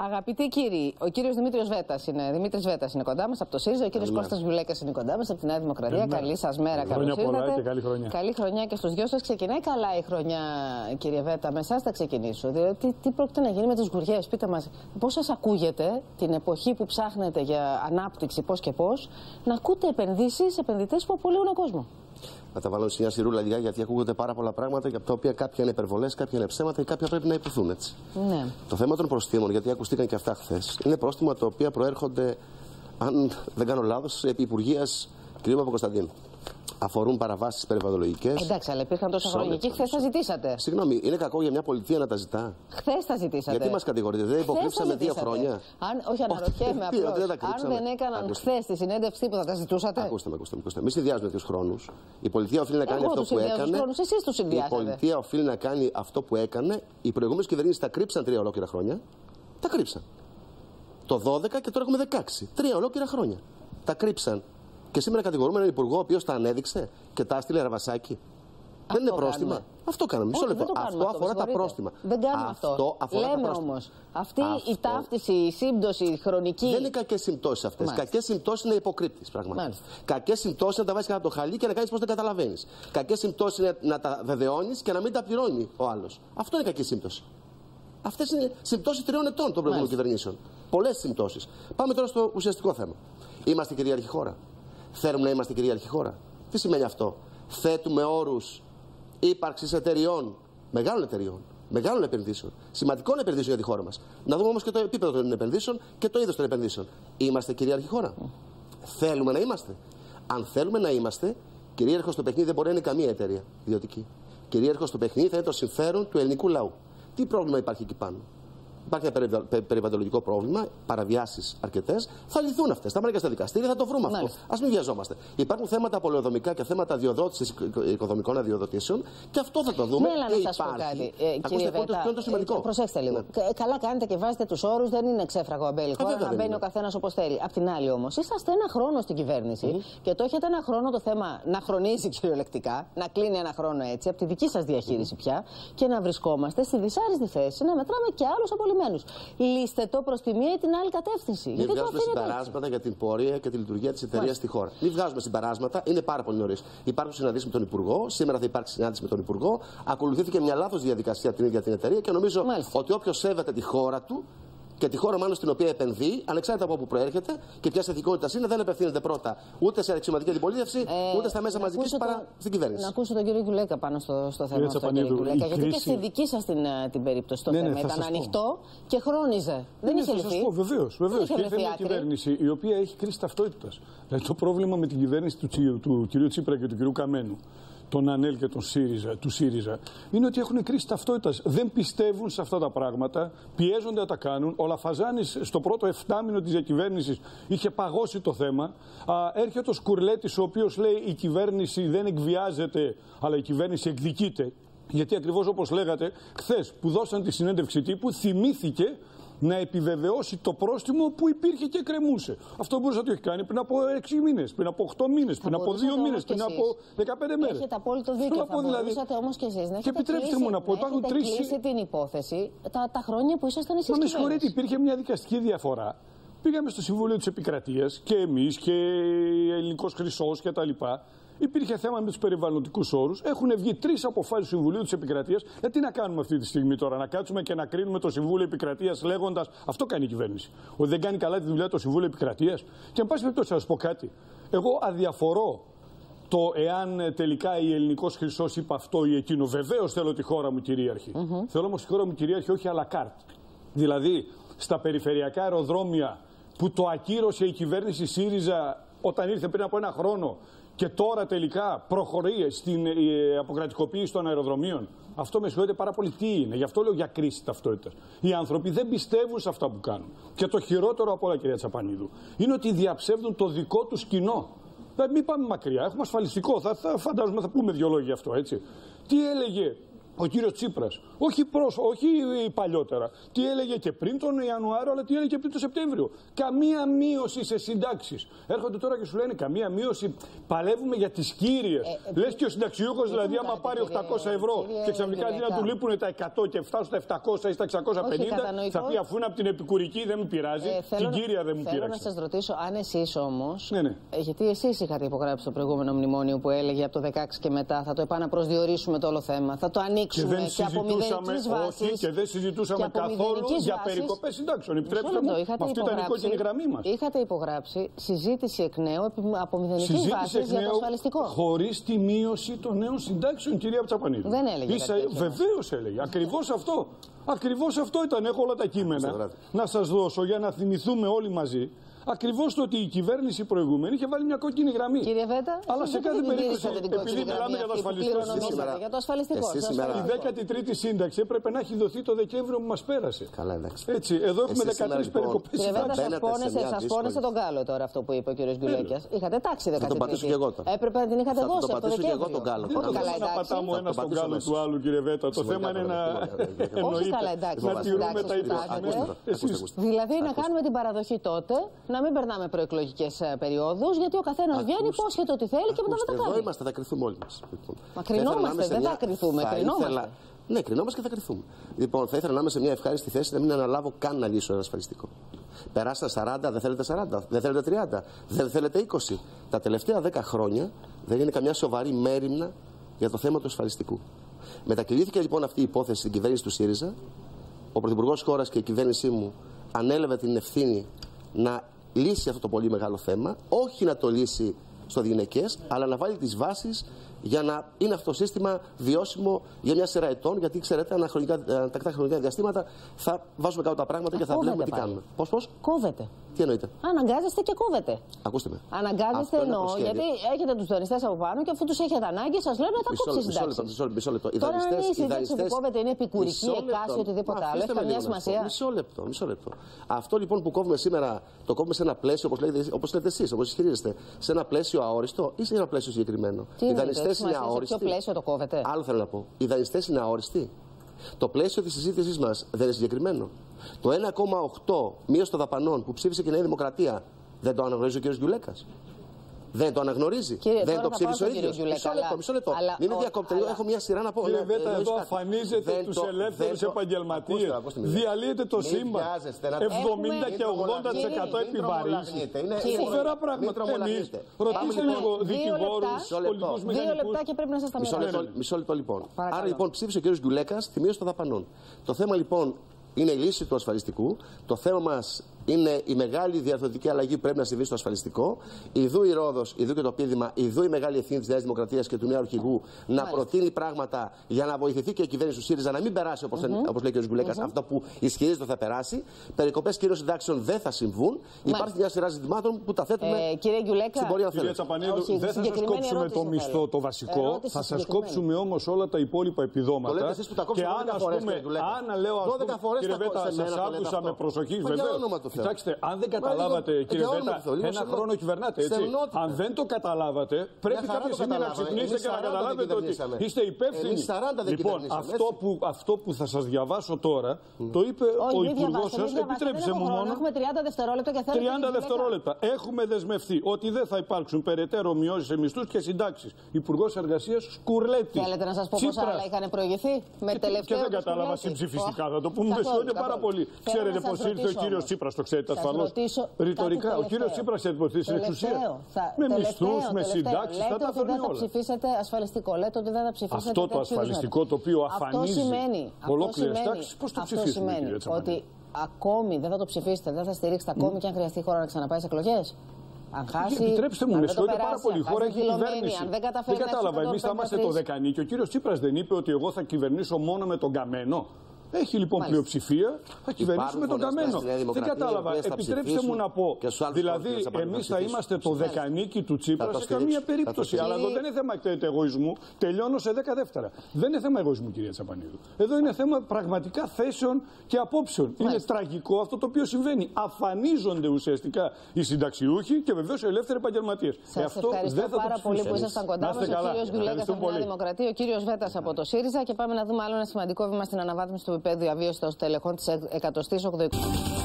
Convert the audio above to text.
Αγαπητοί κύριοι, ο κύριος Δημήτρης Βέτας είναι κοντά μας από το ΣΥΡΙΖΑ, ο κύριος Κώστας Βιουλέκας είναι κοντά μας από τη Νέα Δημοκρατία. Καλή σας μέρα, καλώς ήρθατε. Χρόνια πολλά και καλή χρονιά. Καλή χρονιά και στους δυο σας. Ξεκινάει καλά η χρονιά, κύριε Βέτα. Με εσάς θα ξεκινήσω. Διότι τι πρόκειται να γίνει με τις γουριές? Πείτε μας, πώς σας ακούγεται την εποχή που ψάχνετε για ανάπτυξη, πώς και πώς, να ακούτε επενδυτές που απολύουν κόσμο? Να τα βάλω σε μια σειρούλα, γιατί ακούγονται πάρα πολλά πράγματα για τα οποία κάποια είναι υπερβολές, κάποια είναι ψέματα και κάποια πρέπει να υποθούν έτσι. Ναι. Το θέμα των προστήμων, γιατί ακουστήκαν και αυτά χθες, είναι πρόστιμα τα οποία προέρχονται, αν δεν κάνω λάθος, επί Υπουργείας κ. Παπακοσταντίνου. Αφορούν παραβάσεις περιβαλλοντολογικές. Εντάξει, αλλά υπήρχαν τόσα χρόνια και χθες τα ζητήσατε. Συγγνώμη, είναι κακό για μια πολιτεία να τα ζητά? Χθες τα ζητήσατε. Γιατί μας κατηγορείτε, δεν υποκρύψαμε 2 χρόνια? Όχι, αναρωτιέμαι απλώς. Αν δεν έκαναν χθες τη συνέντευξη που θα τα ζητούσατε. Ακούστε. Μην συνδυάζουμε τους χρόνους. Η πολιτεία οφείλει να κάνει αυτό που έκανε. Η πολιτεία οφείλει να κάνει αυτό που έκανε. Οι προηγούμενες κυβερνήσεις τα κρύψαν 3 ολόκληρα χρόνια. Τα κρύψαν. Το 12 και τώρα έχουμε 16. 3 ολόκληρα χρόνια. Τα κρύψαν. Και σήμερα κατηγορούμε έναν υπουργό ο οποίος τα ανέδειξε και τα έστειλε ραβασάκι. Δεν είναι πρόστιμα. Κάνουμε. Αυτό κάναμε. Μισό λεπτό. Αυτό αφορά τα πρόστιμα. Δεν κάνουμε αυτό. Λέμε όμως, αυτή η ταύτιση, η σύμπτωση, η χρονική. Δεν είναι κακές συμπτώσεις αυτές. Κακές συμπτώσεις είναι υποκρύπτης πραγματικά. Κακές συμπτώσεις είναι να τα βάζεις κάτω το χαλί και να κάνεις πως δεν καταλαβαίνεις. Κακές συμπτώσεις είναι να τα βεβαιώνεις και να μην τα πληρώνει ο άλλος. Αυτό είναι κακή σύμπτωση. Αυτές είναι συμπτώσεις 3 ετών των προηγούμενων κυβερνήσεων. Πολλές συμπτώσεις. Πάμε τώρα στο ουσιαστικό θέμα. Είμαστε κυρίαρχη χώρα? Θέλουμε να είμαστε κυρίαρχη χώρα? Τι σημαίνει αυτό? Θέτουμε όρους ύπαρξης εταιριών, μεγάλων επενδύσεων, σημαντικών επενδύσεων για τη χώρα μας. Να δούμε όμως και το επίπεδο των επενδύσεων και το είδος των επενδύσεων. Είμαστε κυρίαρχη χώρα? Θέλουμε να είμαστε? Αν θέλουμε να είμαστε, κυρίαρχος στο παιχνίδι δεν μπορεί να είναι καμία εταιρεία ιδιωτική. Κυρίαρχος στο παιχνίδι θα είναι το συμφέρον του ελληνικού λαού. Τι πρόβλημα υπάρχει εκεί πάνω? Υπάρχει ένα περιβαλλοντολογικό πρόβλημα, παραβιάσεις αρκετές. Θα λυθούν αυτές. Θα πάνε και στα δικαστήρια, θα το βρούμε αυτό. Ας μην βιαζόμαστε. Υπάρχουν θέματα πολεοδομικά και θέματα αδειοδότησης οικοδομικών αδειοδοτήσεων και αυτό θα το δούμε. Ναι, να σας πω κάτι. Κύριε Βέτα, προσέξτε λίγο. Καλά κάνετε και βάζετε τους όρους, δεν είναι ξέφραγο αμπέλικο. Να μπαίνει ο καθένας όπως θέλει. Απ' την άλλη όμως, είσαστε ένα χρόνο στην κυβέρνηση και το έχετε ένα χρόνο το θέμα να χρονίζει κυριολεκτικά, να κλείνει ένα χρόνο έτσι, από τη δική σας διαχείριση πια και να βρισκόμαστε στη δυσάρεστη θέση να μετράμε και άλλους απολυμμένους. Λύστε το προς τη μία ή την άλλη κατεύθυνση. Μην βγάζουμε συμπεράσματα για την πορεία και τη λειτουργία της εταιρείας στη χώρα. Μην βγάζουμε συμπεράσματα, είναι πάρα πολύ νωρίς. Υπάρχουν συναντήσεις με τον Υπουργό, σήμερα θα υπάρξει συνάντηση με τον Υπουργό. Ακολουθήθηκε μια λάθος διαδικασία από την ίδια την εταιρεία και νομίζω ότι όποιος σέβεται τη χώρα του και τη χώρα μάλλον στην οποία επενδύει, ανεξάρτητα από όπου προέρχεται και ποια εθνικότητα είναι, δεν απευθύνεται πρώτα ούτε σε αξιωματική αντιπολίτευση, ούτε στα μέσα μαζικής παρά στην κυβέρνηση. Να ακούσω τον κύριο Βιουλέκα πάνω στο θέμα αυτό, κύριε Βιουλέκα, γιατί και στη δική σας την περίπτωση το θέμα ήταν ανοιχτό και χρόνιζε. Δεν είχε λυθεί. Βεβαίως. Και ήρθε μια κυβέρνηση η οποία έχει κρίση ταυτότητας. Δηλαδή το πρόβλημα με την κυβέρνηση του κ. Τσίπρα και του κ. Καμένου, τον ΑΝΕΛ και του ΣΥΡΙΖΑ, είναι ότι έχουν κρίση ταυτότητας. Δεν πιστεύουν σε αυτά τα πράγματα, πιέζονται να τα κάνουν. Ο Λαφαζάνης στο πρώτο 7μηνο της διακυβέρνησης είχε παγώσει το θέμα. Έρχεται ο Σκουρλέτης, ο οποίος λέει η κυβέρνηση δεν εκβιάζεται, αλλά η κυβέρνηση εκδικείται. Γιατί ακριβώς όπως λέγατε, χθες που δώσαν τη συνέντευξη τύπου, θυμήθηκε να επιβεβαιώσει το πρόστιμο που υπήρχε και κρεμούσε. Αυτό μπορούσε να το έχει κάνει πριν από 6 μήνες, πριν από 8 μήνες, πριν από 2 μήνες, πριν από 15 μέρες. Έχετε απόλυτο δίκιο. Θα μπορούσατε όμως και εσείς να έχετε κλείσει την υπόθεση τα χρόνια που ήσασταν εσείς. Μα με συγχωρείτε, υπήρχε μια δικαστική διαφορά. Πήγαμε στο Συμβούλιο της Επικρατείας και εμείς και Ελληνικός Χρυσός και τα λοιπά. Υπήρχε θέμα με τους περιβαλλοντικούς όρους. Έχουν βγει 3 αποφάσεις του Συμβουλίου της Επικρατείας. Τι να κάνουμε αυτή τη στιγμή τώρα, να κάτσουμε και να κρίνουμε το Συμβούλιο Επικρατείας λέγοντας αυτό κάνει η κυβέρνηση? Ότι δεν κάνει καλά τη δουλειά το Συμβούλιο Επικρατείας. Και εν πάση περιπτώσει, θα σας πω κάτι. Εγώ αδιαφορώ το εάν τελικά η Ελληνικός Χρυσός είπε αυτό ή εκείνο. Βεβαίως θέλω τη χώρα μου κυρίαρχη. Θέλω όμως τη χώρα μου κυρίαρχη όχι à la carte. Δηλαδή στα περιφερειακά αεροδρόμια που το ακύρωσε η κυβέρνηση ΣΥΡΙΖΑ όταν ήρθε πριν από 1 χρόνο. Και τώρα τελικά προχωρεί στην αποκρατικοποίηση των αεροδρομίων. Αυτό με συγχωρείτε πάρα πολύ τι είναι. Γι' αυτό λέω για κρίση ταυτότητας. Οι άνθρωποι δεν πιστεύουν σε αυτά που κάνουν. Και το χειρότερο από όλα, κυρία Τσαπανίδου, είναι ότι διαψεύδουν το δικό τους κοινό. Μην πάμε μακριά. Έχουμε ασφαλιστικό. Φαντάζομαι θα πούμε 2 λόγια γι' αυτό, έτσι. Τι έλεγε ο κύριος Τσίπρας, όχι παλιότερα, τι έλεγε και πριν τον Ιανουάριο, αλλά τι έλεγε και πριν τον Σεπτέμβριο. Καμία μείωση σε συντάξεις. Έρχονται τώρα και σου λένε καμία μείωση, παλεύουμε για τις κύριες. Λες και ο συνταξιούχος, δηλαδή, άμα πάρει 800 ευρώ και ξαφνικά να του λείπουν τα 100 και φτάσουν στα 700 ή στα 650, θα πει αφού είναι από την επικουρική δεν μου πειράζει, την κύρια δεν μου πειράζει. Θέλω να σας ρωτήσω, αν εσείς όμως, γιατί εσείς είχατε υπογράψει το προηγούμενο μνημόνιο που έλεγε από το 16 και μετά θα το επαναπροσδιορίσουμε το όλο θέμα, θα το ανοίξουμε και από μηδενικής βάσης. Όχι, και δεν συζητούσαμε καθόλου για περικοπές συντάξεων. Επιτρέψτε μου, αυτή ήταν η κόκκινη γραμμή μας. Είχατε υπογράψει συζήτηση εκ νέου από μηδενικής βάσης για το ασφαλιστικό. Χωρίς τη μείωση των νέων συντάξεων, κυρία Τσαπανίδου. Δεν έλεγε. Βεβαίως έλεγε. Ακριβώς αυτό. Ακριβώς αυτό ήταν. Έχω όλα τα κείμενα να σας δώσω για να θυμηθούμε όλοι μαζί. Ακριβώς το ότι η κυβέρνηση προηγούμενη είχε βάλει μια κόκκινη γραμμή. Κύριε Βέτα, αλλά σε κάθε περίπτωση, επειδή μιλάμε για το ασφαλιστικό, η 13η σύνταξη έπρεπε να έχει δοθεί το Δεκέμβριο που μας πέρασε. Καλά, εντάξει. Έτσι, εδώ έχουμε 13 περικοπές. Κύριε Βέτα, σας πόνεσε τον κάλο τώρα αυτό που είπε ο κύριος Γκουλέκιας. Είχατε τάξει 13η. Θα τον πατήσω και εγώ τώρα. Έπρεπε να την είχατε δώσει από το Δεκέμβριο. Εγώ τον κάλο. Δεν μπορούμε να πατάμε ο ένας τον κάλο του άλλου, κύριε Βέτα. Το θέμα είναι να τηρούμε τα υπόθυμα. Δηλαδή να κάνουμε την παραδοχή τότε, να μην περνάμε προεκλογικές περιόδους, γιατί ο καθένας βγαίνει, υπόσχεται ότι θέλει και μετά δεν τα κάνει. Εδώ είμαστε, θα κρυθούμε όλοι μας. Μα κρινόμαστε, δεν θα κρυθούμε. Ναι, κρινόμαστε και θα κρυθούμε. Λοιπόν, θα ήθελα να είμαι σε μια ευχάριστη θέση να μην αναλάβω καν να λύσω ένα ασφαλιστικό. Περάσαν 40, δεν θέλετε 40, δεν θέλετε 30, δεν θέλετε 20. Τα τελευταία 10 χρόνια δεν είναι καμιά σοβαρή μέριμνα για το θέμα του ασφαλιστικού. Μετακυλήθηκε λοιπόν αυτή η υπόθεση στην κυβέρνηση του ΣΥΡΙΖΑ. Ο πρωθυπουργός της χώρας και η κυβέρνησή μου ανέλαβε την ευθύνη να λύσει αυτό το πολύ μεγάλο θέμα, όχι να το λύσει στο διηνεκές, αλλά να βάλει τις βάσεις για να είναι αυτό το σύστημα βιώσιμο για μια σειρά ετών. Γιατί ξέρετε, τακτά χρονικά διαστήματα θα βάζουμε κάτω τα πράγματα και θα βλέπουμε τι κάνουμε. Πώς? Κόβεται. Τι εννοείται? Αναγκάζεστε και κόβετε. Ακούστε με. Αναγκάζεστε εννοώ, γιατί έχετε τους δανειστές από πάνω και αφού τους έχετε ανάγκη, σας λένε να τα κόψει συντάξει. Μισό λεπτό. Τώρα, αν η σύνταξη που κόβεται είναι επικουρική, εκάση, οτιδήποτε άλλο, έχει καμιά σημασία. Μισό λεπτό. Αυτό λοιπόν που κόβουμε σήμερα, το κόβουμε σε ένα πλαίσιο, όπως λέτε εσείς, όπως ισχυρίζεστε, σε ένα πλαίσιο αόριστο ή σε ένα πλαίσιο συγκεκριμένο. Οι δανειστές είναι αόριστοι. Σε ποιο πλαίσιο το κόβετε? Άλλο θέλω να πω. Οι δανειστές είναι αόριστοι. Το πλαίσιο της συζήτησής μας δεν είναι συγκεκριμένο. Το 1,8 μείωση των δαπανών που ψήφισε και η Νέα Δημοκρατία δεν το αναγνωρίζει ο κ. Γκουλέκας? Δεν το αναγνωρίζει? Δεν το ψήφισε ο ίδιος? Μισό λεπτό. Μην με διακόπτε. Έχω μια σειρά να πω. Κύριε Βέτα, εδώ αφανίζετε τους ελεύθερους επαγγελματίες. Διαλύετε το σύμπαν. 70 και 80% επιβαρύνσεις. Φοβερά πράγματα. Εμείς ρωτήστε λίγο δικηγόρους, πολιτικούς μηχανικούς. 2 λεπτά και πρέπει να σας τα μιλάω. Μισό λεπτό λοιπόν. Άρα λοιπόν ψήφισε ο κ. Γκουλέκας τη μείωση των δαπανών. Το θέμα λοιπόν είναι η λύση του ασφαλιστικού. Το θέμα μας είναι η μεγάλη διαρθρωτική αλλαγή που πρέπει να συμβεί στο ασφαλιστικό. Ιδού η Ρόδος, ιδού και το πείδημα, ιδού η μεγάλη ευθύνη της Νέας Δημοκρατίας και του νέου αρχηγού να προτείνει πράγματα για να βοηθηθεί και η κυβέρνηση του ΣΥΡΙΖΑ να μην περάσει όπως λέει ο κ. Γκουλέκας αυτό που ισχυρίζεται θα περάσει. Περικοπές κυρίως συντάξεων δεν θα συμβούν. Υπάρχει μια σειρά ζητημάτων που τα θέτουμε στην πορεία αυτών. Κύριε Τσαπανίδου, δεν θα σας κόψουμε το μισθό το βασικό, θα σας κόψουμε όμως όλα τα υπόλοιπα επιδόματα. Και αν λέω, κύριε Βέτα, σας άκουσα με προσοχή, βεβαίως. Κοιτάξτε, αν δεν καταλάβατε, κύριε Βέτα, ένα χρόνο κυβερνάτε, έτσι. Αν δεν το καταλάβατε, πρέπει κάποια στιγμή να ξυπνήσετε και να καταλάβετε ότι είστε υπεύθυνοι. Λοιπόν, αυτό που θα σας διαβάσω τώρα, το είπε ο Υπουργός σας. Επιτρέψτε μου μόνο. Έχουμε 30 δευτερόλεπτα και θέλετε. 30 δευτερόλεπτα. Έχουμε δεσμευτεί ότι δεν θα υπάρξουν περαιτέρω μειώσεις σε μισθούς και συντάξεις. Υπουργός Εργασίας Σκουρλέτη. Θέλετε να σας πω πόσα άλλα είχαν προηγηθεί με τελευταίο. Και δεν κατάλαβα συμψηφιστικά. Θα το πούμε μεσόνια πάρα πολύ. Ξέρετε πώς ήρθε ο κύριος Τσίπρας, το ξέρετε ασφαλώς. Ρητορικά, ο κύριος Τσίπρας έχει στην εξουσία. Με μισθούς, με συντάξεις, θα τα φέρνει όλα. Δεν θα ψηφίσετε ασφαλιστικό. Λέτε ότι δεν θα ψηφίσετε. Αυτό το ασφαλιστικό το οποίο αφανίζει ολόκληρες τάξεις, πώς το ψηφίσετε, κύριε Τσαπανίδου? Ότι ακόμη δεν θα το ψηφίσετε, δεν θα στηρίξετε ακόμη και αν χρειαστεί η χώρα να ξαναπάει σε εκλογές? Αν χάσει, επιτρέψτε μου, με συγχωρείτε πάρα πολύ. Η χώρα έχει κυβέρνηση. Δεν κατάλαβα. Εμείς θα είμαστε το δεκανίκι. Ο κύριος Τσίπρας δεν είπε ότι εγώ θα κυβερνήσω μόνο με τον καμένο? Έχει λοιπόν πλειοψηφία, θα κυβερνήσουμε τον καμένο. Δεν κατάλαβα. Επιτρέψτε μου να πω. Δηλαδή, εμείς θα είμαστε το δεκανίκι του Τσίπρα σε καμία περίπτωση. Αλλά εδώ δεν είναι θέμα εγωισμού. Τελειώνω σε 10 δεύτερα. Δεν είναι θέμα εγωισμού, κυρία Τσαπανίδου. Εδώ είναι θέμα πραγματικά θέσεων και απόψεων. Είναι τραγικό αυτό το οποίο συμβαίνει. Αφανίζονται ουσιαστικά οι συνταξιούχοι και βεβαίως οι ελεύθεροι επαγγελματίες. Σας ευχαριστώ πάρα πολύ που ήσασταν κοντά μας. Ο κύριος Γκουλέκας από τη Νέα Δημοκρατία, ο κύριος Βέτας από το ΣΥΡΙΖΑ. Και πάμε να δούμε άλλο ένα σημαντικό βήμα στην αναβάθμιση του επίπεδου διαβίωσης των στελεχών της 180ης.